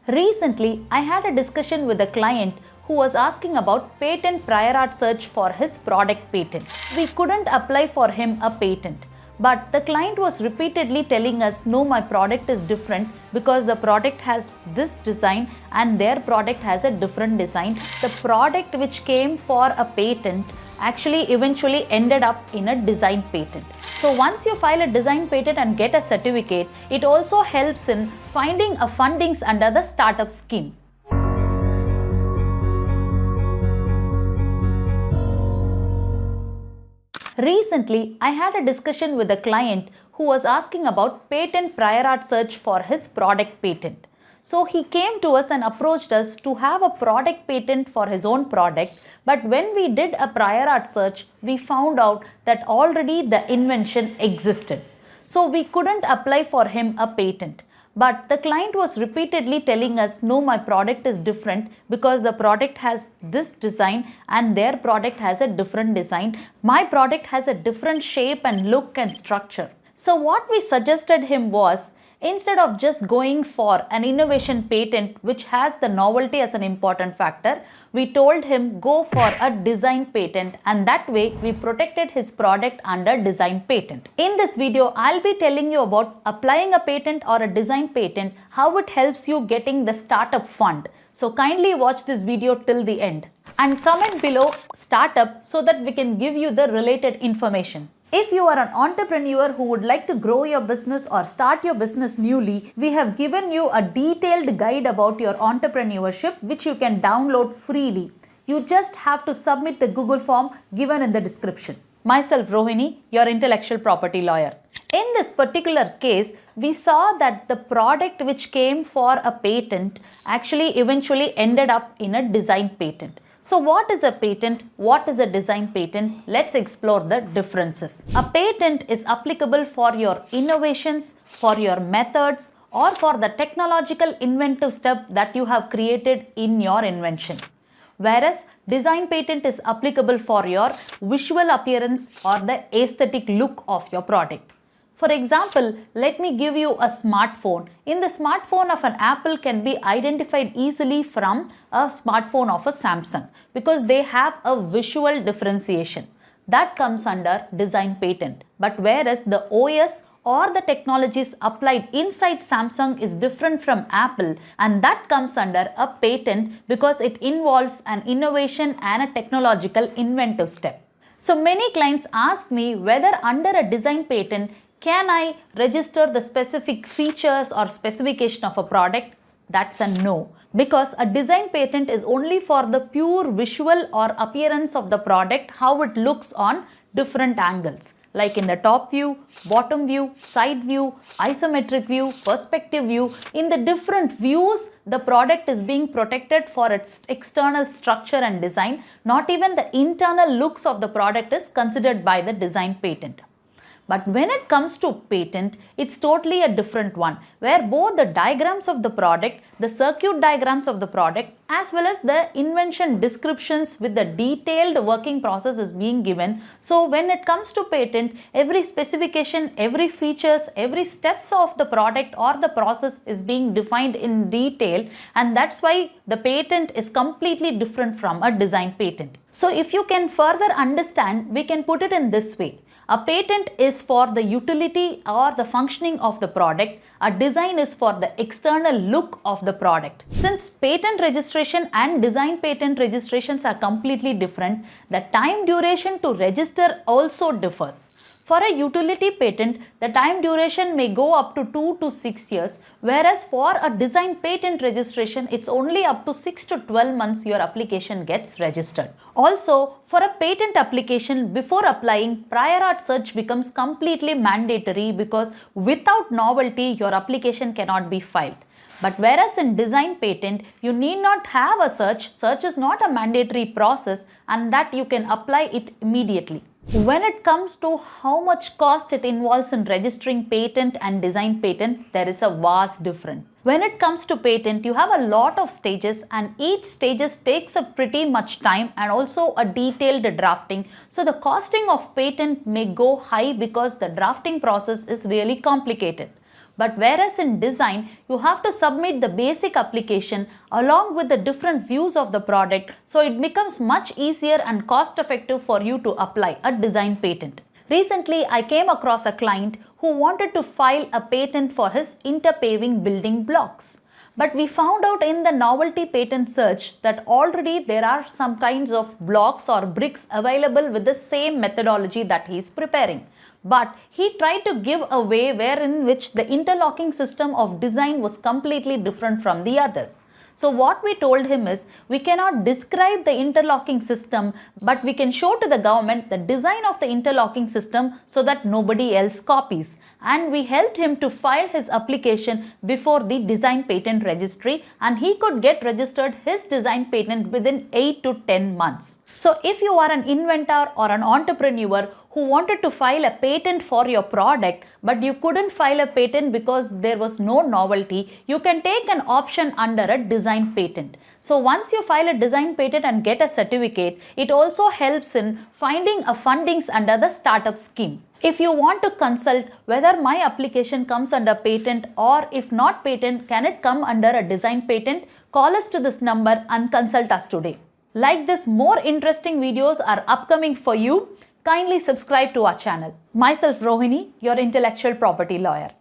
Recently, I had a discussion with a client who was asking about patent prior art search for his product patent. We couldn't apply for him a patent, but the client was repeatedly telling us, no, my product is different because the product has this design and their product has a different design. The product which came for a patent actually eventually ended up in a design patent. So once you file a design patent and get a certificate, it also helps in finding a fundings under the startup scheme. Recently, I had a discussion with a client who was asking about patent prior art search for his product patent. So he came to us and approached us to have a product patent for his own product, but when we did a prior art search, we found out that already the invention existed. So we couldn't apply for him a patent. But the client was repeatedly telling us, no, my product is different because the product has this design and their product has a different design. My product has a different shape and look and structure. So what we suggested him was, instead of just going for an innovation patent which has the novelty as an important factor, we told him go for a design patent, and that way we protected his product under design patent. In this video, I'll be telling you about applying a patent or a design patent, how it helps you getting the startup fund. So kindly watch this video till the end and comment below startup so that we can give you the related information. If you are an entrepreneur who would like to grow your business or start your business newly, we have given you a detailed guide about your entrepreneurship which you can download freely. You just have to submit the Google form given in the description. Myself Rohini, your intellectual property lawyer. In this particular case, we saw that the product which came for a patent actually eventually ended up in a design patent. So what is a patent? What is a design patent? Let's explore the differences. A patent is applicable for your innovations, for your methods, or for the technological inventive step that you have created in your invention. Whereas design patent is applicable for your visual appearance or the aesthetic look of your product. For example, let me give you a smartphone. In the smartphone of an Apple can be identified easily from a smartphone of a Samsung because they have a visual differentiation. That comes under design patent. But whereas the OS or the technologies applied inside Samsung is different from Apple, and that comes under a patent because it involves an innovation and a technological inventive step. So many clients ask me whether under a design patent can I register the specific features or specification of a product? That's a no. Because a design patent is only for the pure visual or appearance of the product, how it looks on different angles. Like in the top view, bottom view, side view, isometric view, perspective view. In the different views, the product is being protected for its external structure and design. Not even the internal looks of the product is considered by the design patent. But when it comes to patent, it's totally a different one, where both the diagrams of the product, the circuit diagrams of the product, as well as the invention descriptions with the detailed working process is being given. So when it comes to patent, every specification, every features, every steps of the product or the process is being defined in detail, and that's why the patent is completely different from a design patent. So if you can further understand, we can put it in this way. A patent is for the utility or the functioning of the product. A design is for the external look of the product. Since patent registration and design patent registrations are completely different, the time duration to register also differs. For a utility patent, the time duration may go up to 2 to 6 years, whereas for a design patent registration, it's only up to 6 to 12 months your application gets registered. Also, for a patent application, before applying, prior art search becomes completely mandatory because without novelty, your application cannot be filed. But whereas in design patent, you need not have a search. Search is not a mandatory process, and that you can apply it immediately. When it comes to how much cost it involves in registering patent and design patent, there is a vast difference. When it comes to patent, you have a lot of stages, and each stages takes up pretty much time and also a detailed drafting. So the costing of patent may go high because the drafting process is really complicated. But whereas in design, you have to submit the basic application along with the different views of the product, so it becomes much easier and cost effective for you to apply a design patent. Recently, I came across a client who wanted to file a patent for his interpaving building blocks. But we found out in the novelty patent search that already there are some kinds of blocks or bricks available with the same methodology that he is preparing. But he tried to give a way wherein which the interlocking system of design was completely different from the others. So what we told him is, we cannot describe the interlocking system, but we can show to the government the design of the interlocking system so that nobody else copies. And we helped him to file his application before the design patent registry, and he could get registered his design patent within 8 to 10 months. So if you are an inventor or an entrepreneur who wanted to file a patent for your product, but you couldn't file a patent because there was no novelty, you can take an option under a design patent. So once you file a design patent and get a certificate, it also helps in finding a fundings under the startup scheme. If you want to consult whether my application comes under patent, or if not patent, can it come under a design patent, call us to this number and consult us today. Like this, more interesting videos are upcoming for you. Kindly subscribe to our channel. Myself Rohini, your intellectual property lawyer.